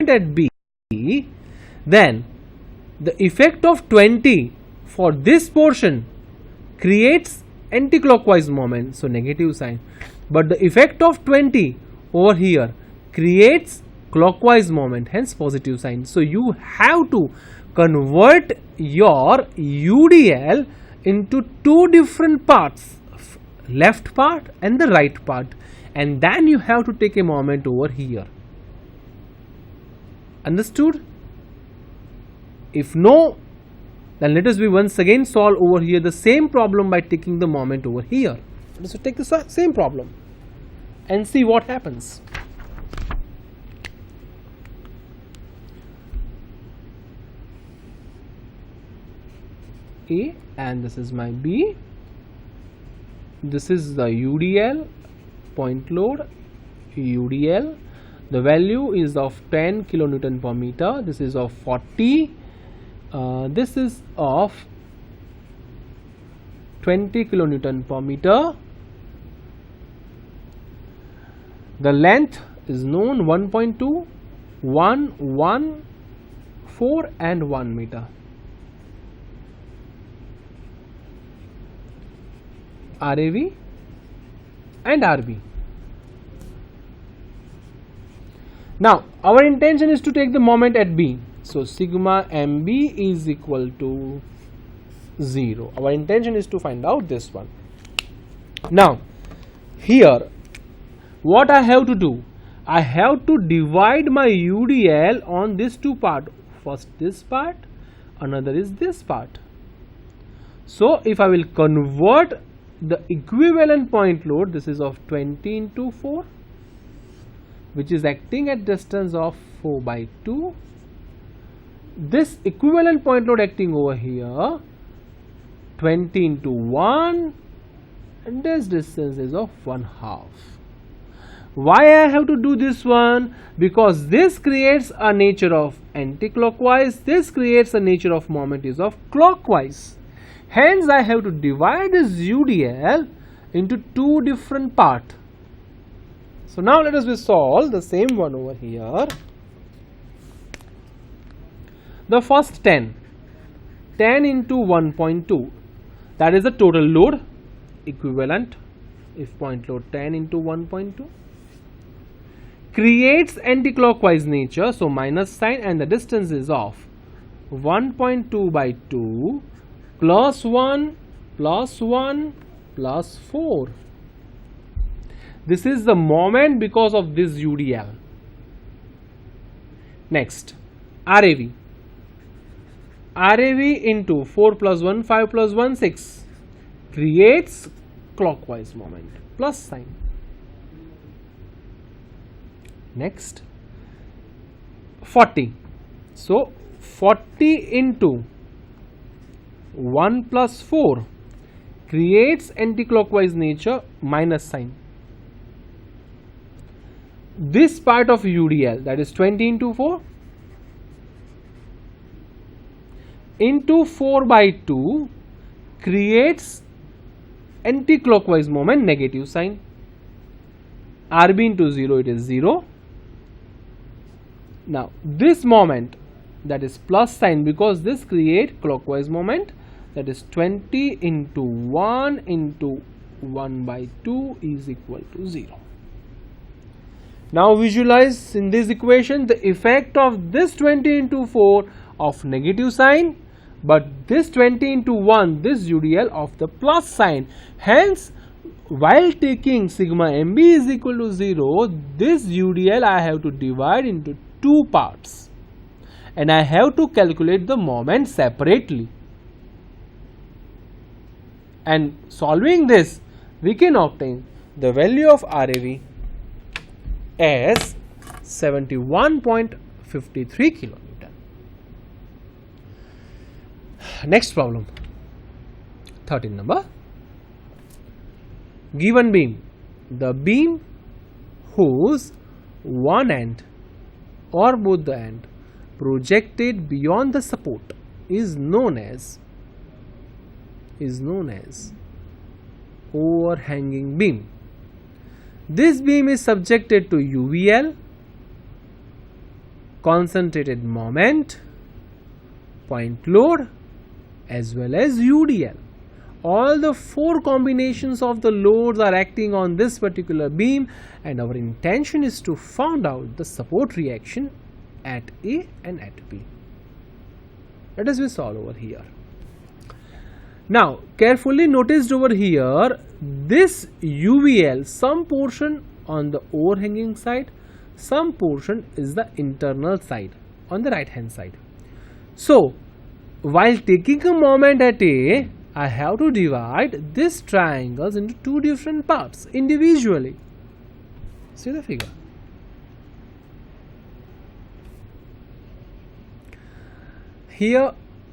moment at B, then the effect of 20 for this portion creates anti-clockwise moment, so negative sign, but the effect of 20 over here creates clockwise moment, hence positive sign. So you have to convert your UDL into two different parts, left part and the right part, and then you have to take a moment over here. Understood? If no, then let us be once again solve over here the same problem by taking the moment over here. So take the same problem and see what happens. A, and this is my B. This is the UDL, point load, UDL. The value is of 10 kilonewton per meter. This is of 40. This is of 20 kilonewton per meter. The length is known 1.2, 1, 1, 4 and 1 meter. RAV and RB. Now our intention is to take the moment at B. So sigma MB is equal to 0. Our intention is to find out this one. Now here what I have to do, I have to divide my UDL on these two parts. First this part, another is this part. So if I will convert the equivalent point load, this is of 20 into 4, which is acting at distance of 4 by 2. This equivalent point load acting over here, 20 into 1, and this distance is of 1/2. Why I have to do this one? Because this creates a nature of anti-clockwise, this creates a nature of moment is of clockwise. Hence I have to divide this UDL into two different parts. So now let us solve the same one over here. The first 10 into 1.2, that is the total load equivalent, if point load 10 into 1.2, creates anti-clockwise nature, so minus sign, and the distance is of 1.2 by 2 plus 1 plus 1 plus 4. This is the moment because of this UDL. Next, RAV. RAV into 4 plus 1, 5 plus 1, 6 creates clockwise moment, plus sign. Next, 40. So 40 into 1 plus 4 creates anti-clockwise nature, minus sign. This part of UDL, that is 20 into 4 into 4 by 2 creates anti-clockwise moment, negative sign. RB into 0, it is 0. Now this moment, that is plus sign, because this creates clockwise moment, that is 20 into 1 into 1 by 2 is equal to 0. Now visualize in this equation the effect of this 20 into 4 of negative sign, but this 20 into 1, this UDL of the plus sign. Hence while taking sigma MB is equal to 0, this UDL I have to divide into two parts and I have to calculate the moment separately. And solving this, we can obtain the value of RAV as 71.53 kilonewton. Next problem, 13 number. Given beam, the beam whose one end or both the end projected beyond the support is known as overhanging beam. This beam is subjected to UVL concentrated moment, point load, as well as UDL. All the four combinations of the loads are acting on this particular beam, and our intention is to find out the support reaction at A and at B. Let us we solve over here. Now carefully noticed over here, this UVL, some portion on the overhanging side, some portion is the internal side on the right hand side. So while taking a moment at A, I have to divide this triangles into two different parts individually. See the figure. Here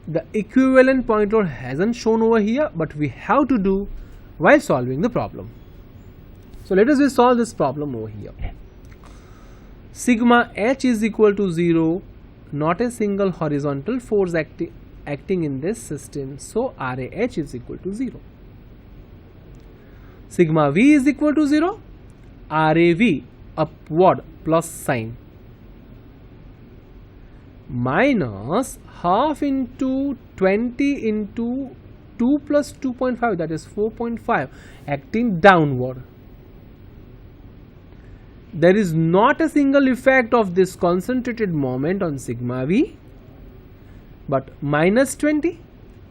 the equivalent point load hasn't shown over here, but we have to do while solving the problem. So let us solve this problem over here. Sigma H is equal to 0, not a single horizontal force acting in this system, so RAH is equal to 0. Sigma V is equal to 0, RAV upward plus sign minus half into 20 into 2 plus 2.5, that is 4.5, acting downward. There is not a single effect of this concentrated moment on sigma V, but minus 20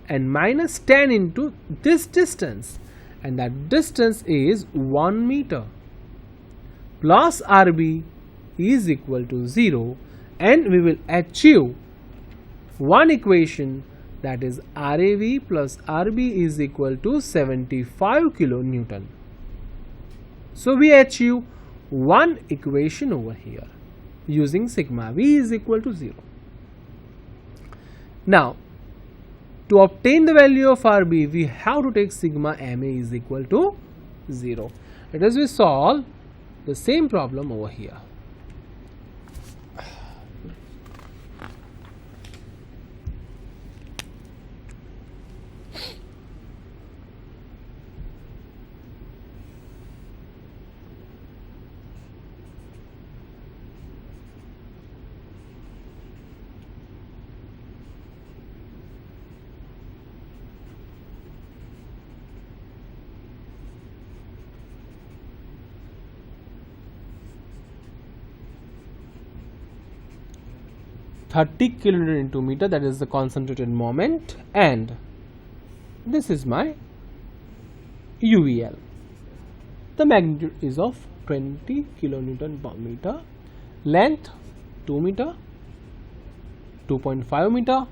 and minus 10 into this distance, and that distance is 1 meter, plus RB is equal to 0, and we will achieve one equation, that is RAV plus RB is equal to 75 kilonewton. So we achieve one equation over here using sigma V is equal to 0. Now to obtain the value of RB, we have to take sigma MA is equal to 0. Let us we solve the same problem over here. $30 kilonewton into meter, that is the concentrated moment, and this is my UVL. The magnitude is of 20 kilonewton per meter, length 2 meter, 2.5 meter,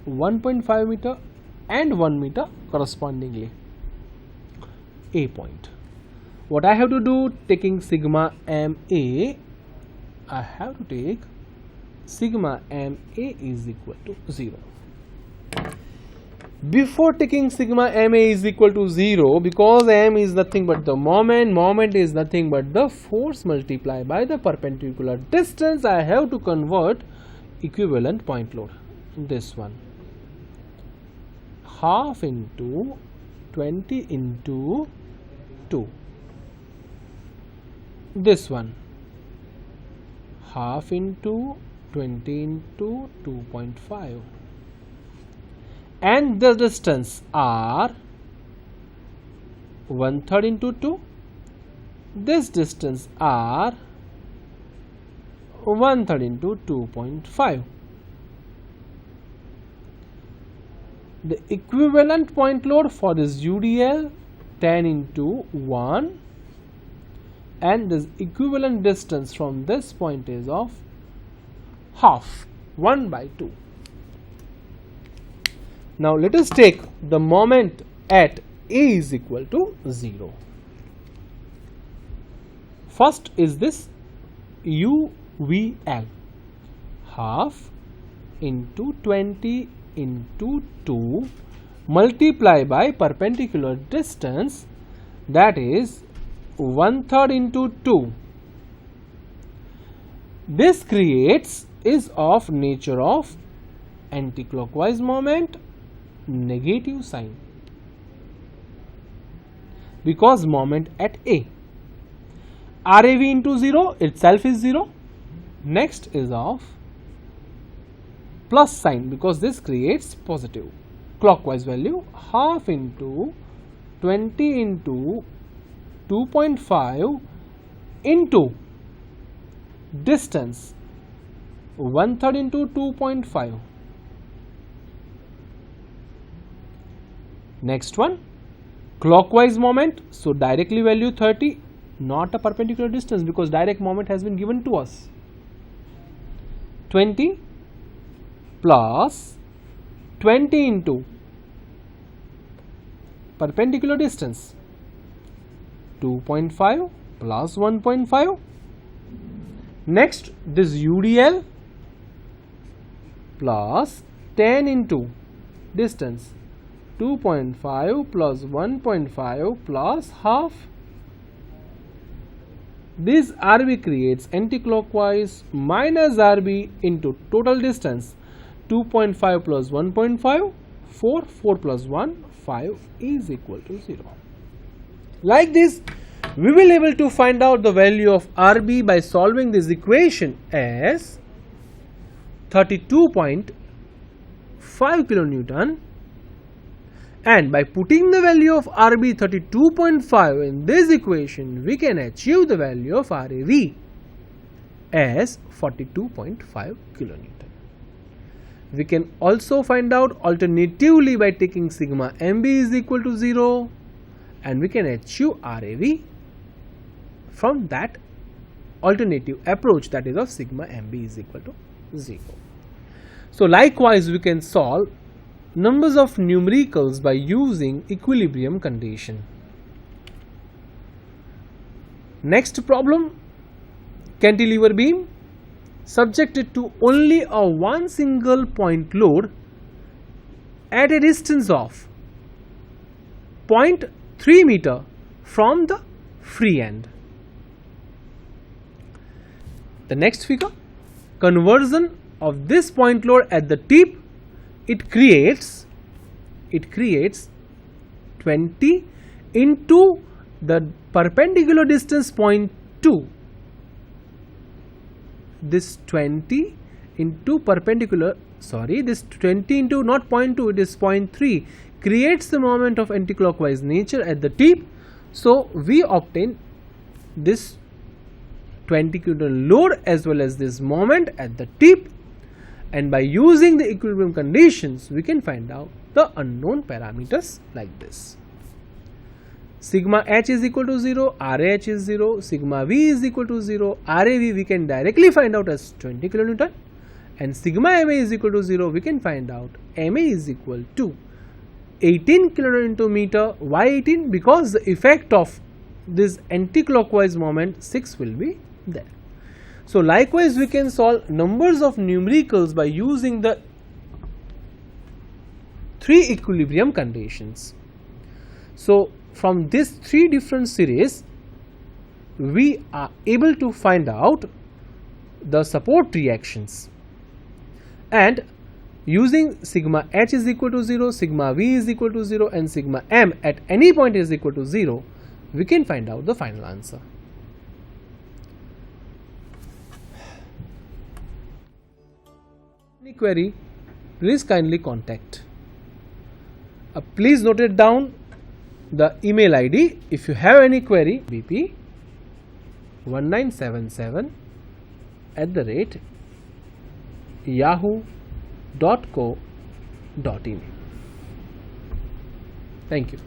1.5 meter and 1 meter correspondingly. A point. What I have to do, taking sigma MA, I have to take sigma MA is equal to 0. Before taking sigma MA is equal to 0, because M is nothing but the moment is nothing but the force multiplied by the perpendicular distance, I have to convert equivalent point load. This one, half into 20 into 2. This one, half into 20 into 2.5, and the distance are 1/3 into 2. This distance are 1/3 into 2.5. The equivalent point load for this UDL 10 into 1, and this equivalent distance from this point is of half, 1/2. Now let us take the moment at A is equal to 0. First is this UVL, half into 20 into 2 multiply by perpendicular distance, that is 1/3 into 2. This creates is of nature of anti-clockwise moment, negative sign, because moment at A. RAV into 0 itself is 0. Next is of plus sign, because this creates positive clockwise value, half into 20 into 2.5 into distance 1/3 into 2.5. Next one, clockwise moment, so directly value 30, not a perpendicular distance because direct moment has been given to us. 20 plus 20 into perpendicular distance 2.5 plus 1.5. Next, this UDL plus 10 into distance 2.5 plus 1.5 plus half. This RB creates anticlockwise minus RB into total distance 2.5 plus 1.5, 4, 4 plus 1, 5 is equal to 0. Like this, we will able to find out the value of RB by solving this equation as 32.5 kilonewton, and by putting the value of RB 32.5 in this equation, we can achieve the value of RAV as 42.5 kilonewton. We can also find out alternatively by taking sigma MB is equal to 0, and we can achieve RAV from that alternative approach, that is of sigma MB is equal to 0. So likewise, we can solve numbers of numericals by using equilibrium condition. Next problem, cantilever beam subjected to only a one single point load at a distance of 0.3 meter from the free end. The next figure, conversion of this point load at the tip, it creates 20 into the perpendicular distance 0.2. This 20 into perpendicular, this 20 into not 0.2, it is 0.3, creates the moment of anticlockwise nature at the tip. So we obtain this 20 kilonewton load as well as this moment at the tip, and by using the equilibrium conditions, we can find out the unknown parameters like this. Sigma H is equal to 0, RAH is 0, sigma V is equal to 0, RAV we can directly find out as 20 kilonewton, and sigma MA is equal to 0, we can find out MA is equal to 18 kilonewton into meter. Why 18? Because the effect of this anticlockwise moment 6 will be there. So likewise, we can solve numbers of numericals by using the three equilibrium conditions. So from these three different series, we are able to find out the support reactions, and using sigma H is equal to 0, sigma V is equal to 0, and sigma M at any point is equal to 0, we can find out the final answer. Any query, please kindly contact. Please note it down, the email ID. If you have any query, bp1977@yahoo.co.in. Thank you.